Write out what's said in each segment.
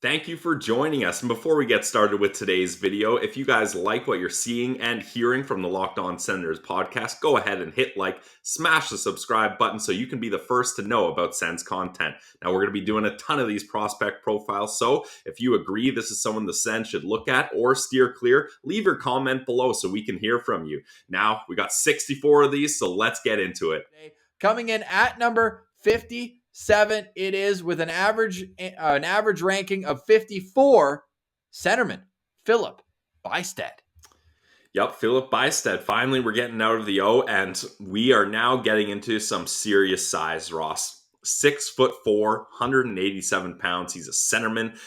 Thank you for joining us. And before we get started with today's video, if you guys like what you're seeing and hearing from the Locked On Senators podcast, go ahead and hit like, smash the subscribe button so you can be the first to know about Sens content. Now, we're going to be doing a ton of these prospect profiles, so if you agree this is someone the Sens should look at or steer clear, leave your comment below so we can hear from you. Now, we got 64 of these, so let's get into it. Coming in at number 57, it is with an average ranking of 54, centerman Phillip Bystad. Yep, Phillip Bystad. Finally, we're getting out of the O, and we are now getting into some serious size, Ross. 6'4", 187 pounds. He's a centerman.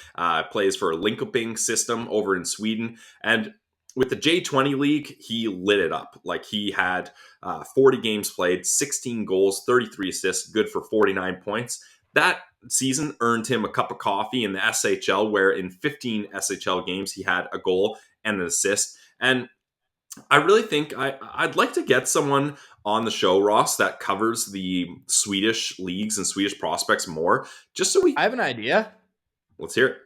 Plays for a Linkoping system over in Sweden, and with the J20 league, he lit it up. Like, he had 40 games played, 16 goals, 33 assists, good for 49 points. That season earned him a cup of coffee in the SHL, where in 15 SHL games he had a goal and an assist. And I really think I'd like to get someone on the show, Ross, that covers the Swedish leagues and Swedish prospects more, just so I have an idea. Let's hear it.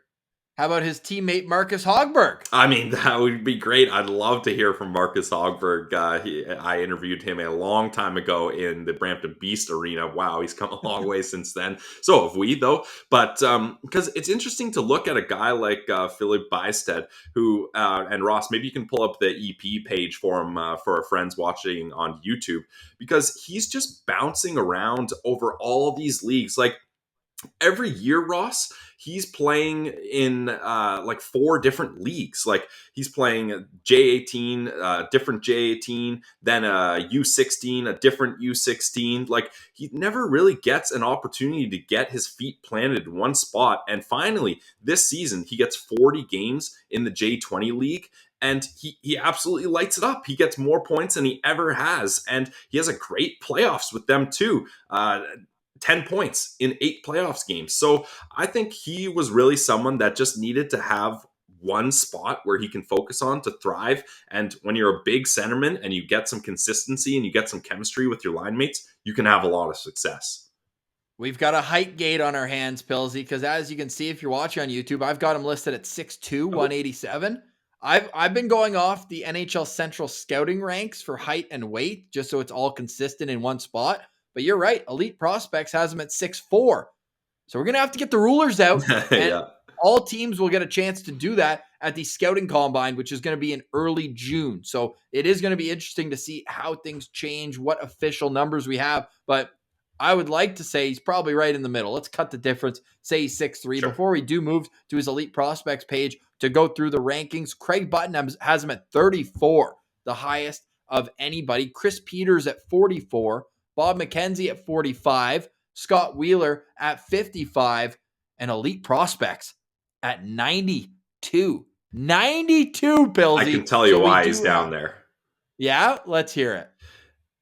How about his teammate Marcus Hogberg? I mean, that would be great. I'd love to hear from Marcus Hogberg. I interviewed him a long time ago in the Brampton Beast Arena. Wow, he's come a long way since then. So have we, though. But because it's interesting to look at a guy like Filip Bystedt, who, and Ross, maybe you can pull up the EP page for him for our friends watching on YouTube, because he's just bouncing around over all these leagues. Like, every year, Ross, he's playing in like 4 different leagues. Like, he's playing J18, different J18, then a U16, a different U16. Like, he never really gets an opportunity to get his feet planted in one spot. And finally, this season, he gets 40 games in the J20 league. And he absolutely lights it up. He gets more points than he ever has. And he has a great playoffs with them, too. 10 points in 8 playoffs games. So I think he was really someone that just needed to have one spot where he can focus on to thrive. And when you're a big centerman and you get some consistency and you get some chemistry with your line mates, you can have a lot of success. We've got a height gate on our hands, Pillsy, because as you can see, if you're watching on YouTube, I've got him listed at 6'2", 187. I've been going off the NHL Central scouting ranks for height and weight, just so it's all consistent in one spot. But you're right. Elite Prospects has him at 6'4". So we're going to have to get the rulers out. And all teams will get a chance to do that at the scouting combine, which is going to be in early June. So it is going to be interesting to see how things change, what official numbers we have. But I would like to say he's probably right in the middle. Let's cut the difference. Say he's 6'3". Sure. Before we do move to his Elite Prospects page to go through the rankings, Craig Button has him at 34, the highest of anybody. Chris Peters at 44. Bob McKenzie at 45, Scott Wheeler at 55, and Elite Prospects at 92. 92, Pillsy. I can tell you why he's down there. Yeah, let's hear it.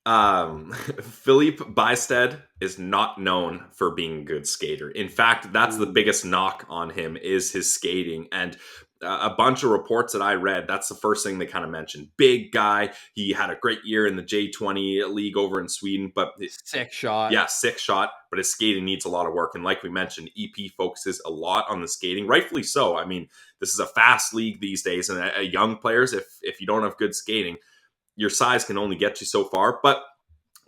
Phillip Bystad is not known for being a good skater. In fact, that's the biggest knock on him, is his skating. And a bunch of reports that I read, that's the first thing they kind of mentioned. Big guy. He had a great year in the J20 league over in Sweden, but sick shot. Yeah, sick shot, but his skating needs a lot of work. And like we mentioned, EP focuses a lot on the skating, rightfully so. I mean, this is a fast league these days, and young players, if you don't have good skating, your size can only get you so far. But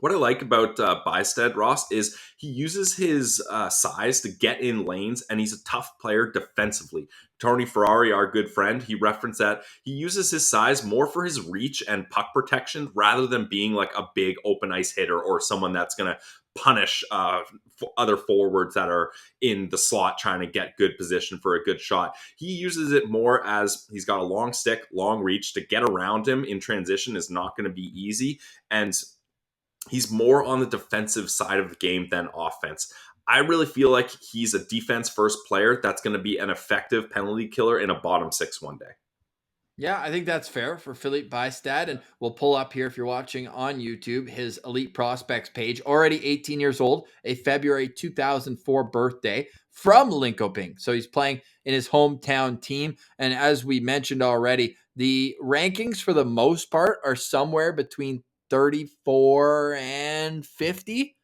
what I like about Bystad, Ross, is he uses his size to get in lanes, and he's a tough player defensively. Tony Ferrari, our good friend, he referenced that he uses his size more for his reach and puck protection rather than being like a big open ice hitter or someone that's going to punish other forwards that are in the slot trying to get good position for a good shot. He uses it more as he's got a long stick, long reach. To get around him in transition is not going to be easy, and he's more on the defensive side of the game than offense. I really feel like he's a defense-first player that's going to be an effective penalty killer in a bottom 6 one day. Yeah, I think that's fair for Phillip Bystad. And we'll pull up here, if you're watching on YouTube, his Elite Prospects page. Already 18 years old, a February 2004 birthday from Linkoping. So he's playing in his hometown team. And as we mentioned already, the rankings for the most part are somewhere between 34 and 50.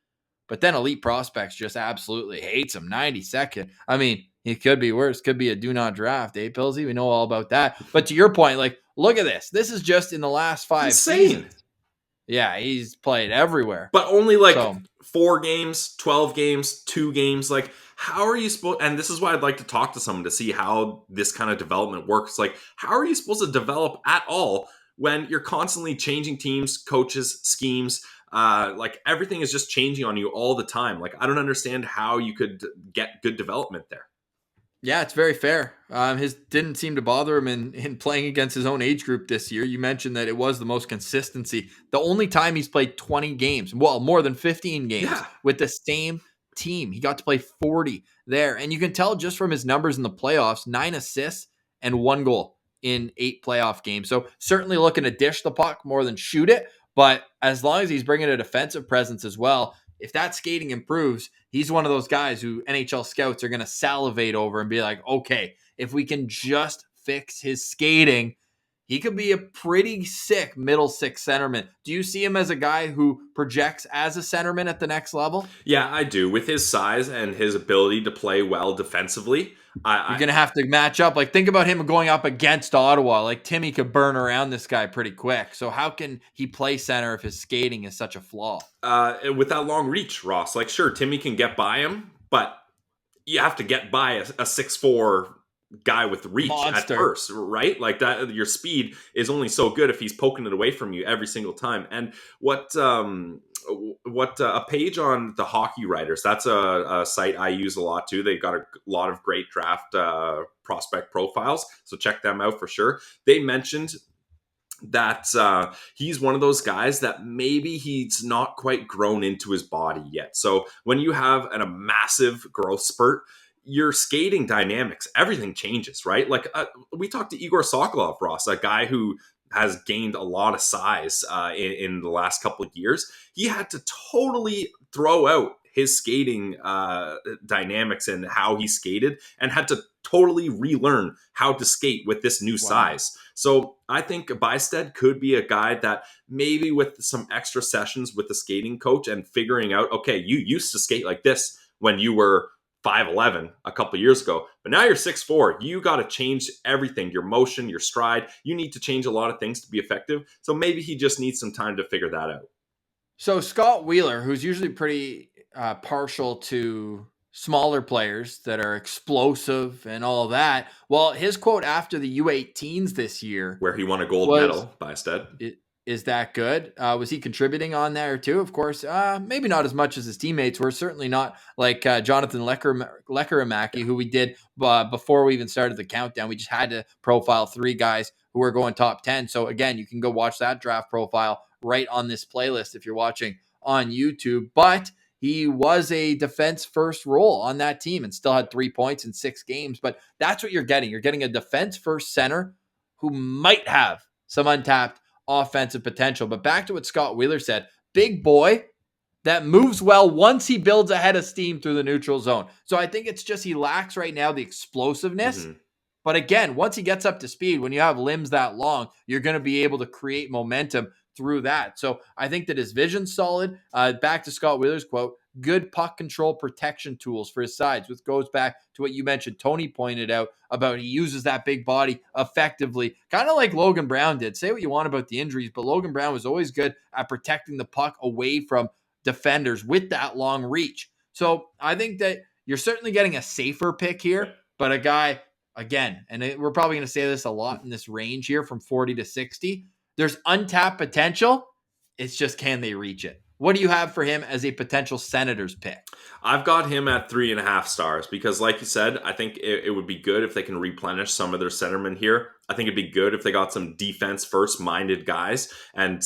But then elite prospects just absolutely hates him. 92nd. I mean, it could be worse. Could be a do not draft, Pilsy? We know all about that. But to your point, like, look at this. This is just in the last 5 Insane. seasons. Yeah, he's played everywhere. But only like So 4 games, 12 games, 2 games. Like, how are you supposed, and this is why I'd like to talk to someone to see how this kind of development works. Like, how are you supposed to develop at all when you're constantly changing teams, coaches, schemes? Like, everything is just changing on you all the time. Like, I don't understand how you could get good development there. yeah, it's very fair. His didn't seem to bother him in playing against his own age group this year. You mentioned that it was the most consistency. The only time he's played 20 games, well, more than 15 games Yeah. with the same team. He got to play 40 there. And you can tell just from his numbers in the playoffs, 9 assists and 1 goal in 8 playoff games. So certainly looking to dish the puck more than shoot it. But as long as he's bringing a defensive presence as well, if that skating improves, he's one of those guys who NHL scouts are going to salivate over and be like, okay, if we can just fix his skating, he could be a pretty sick middle six centerman. Do you see him as a guy who projects as a centerman at the next level? Yeah, I do. With his size and his ability to play well defensively, You're going to have to match up. Like, think about him going up against Ottawa. Like, Timmy could burn around this guy pretty quick. So how can he play center if his skating is such a flaw? with that long reach, Ross, like, sure, Timmy can get by him, but you have to get by a 6'4" guy with reach Monster. at first, right? Like, that, your speed is only so good if he's poking it away from you every single time. And what a page on the Hockey Writers, that's a site I use a lot too. They've got a lot of great draft prospect profiles, so check them out for sure. They mentioned that he's one of those guys that maybe he's not quite grown into his body yet. So when you have a massive growth spurt, your skating dynamics, everything changes, right? Like, we talked to Igor Sokolov, Ross, a guy who has gained a lot of size in the last couple of years. He had to totally throw out his skating dynamics and how he skated, and had to totally relearn how to skate with this new size. So I think Bystedt could be a guy that maybe with some extra sessions with the skating coach and figuring out, okay, you used to skate like this when you were 5'11" a couple years ago, but now you're 6'4". You got to change everything, your motion, your stride. You need to change a lot of things to be effective. So maybe he just needs some time to figure that out. So Scott Wheeler, who's usually pretty partial to smaller players that are explosive and all that, well, his quote after the U18s this year, where he won a gold medal, Bystedt. Is that good? Was he contributing on there too? Of course, maybe not as much as his teammates were. Certainly not like Jonathan Lekkerimäki, who we did before we even started the countdown. We just had to profile 3 guys who were going top 10. So again, you can go watch that draft profile right on this playlist if you're watching on YouTube. But he was a defense first role on that team and still had 3 points in 6 games. But that's what you're getting. You're getting a defense first center who might have some untapped offensive potential. But back to what Scott Wheeler said, big boy that moves well once he builds a head of steam through the neutral zone. So I think it's just he lacks right now the explosiveness. Mm-hmm. But again, once he gets up to speed, when you have limbs that long, you're going to be able to create momentum through that. So I think that his vision's solid. Back to Scott Wheeler's quote, good puck control protection tools for his sides, which goes back to what you mentioned. Tony pointed out about he uses that big body effectively, kind of like Logan Brown did. Say what you want about the injuries, but Logan Brown was always good at protecting the puck away from defenders with that long reach. So I think that you're certainly getting a safer pick here, but a guy, again, and we're probably going to say this a lot in this range here from 40 to 60, there's untapped potential. It's just, can they reach it? What do you have for him as a potential Senators pick? I've got him at 3.5 stars because, like you said, I think it would be good if they can replenish some of their centermen here. I think it'd be good if they got some defense first minded guys and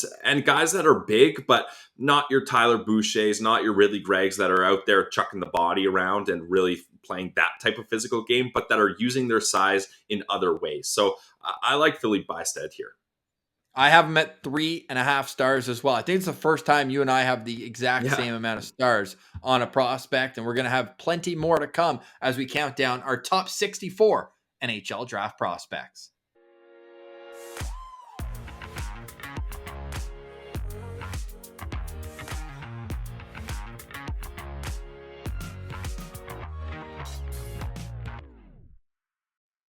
guys that are big, but not your Tyler Bouchers, not your Ridley Greggs that are out there chucking the body around and really playing that type of physical game, but that are using their size in other ways. So I like Filip Bystad here. I have him at 3.5 stars as well. I think it's the first time you and I have the exact same amount of stars on a prospect, and we're going to have plenty more to come as we count down our top 64 NHL draft prospects.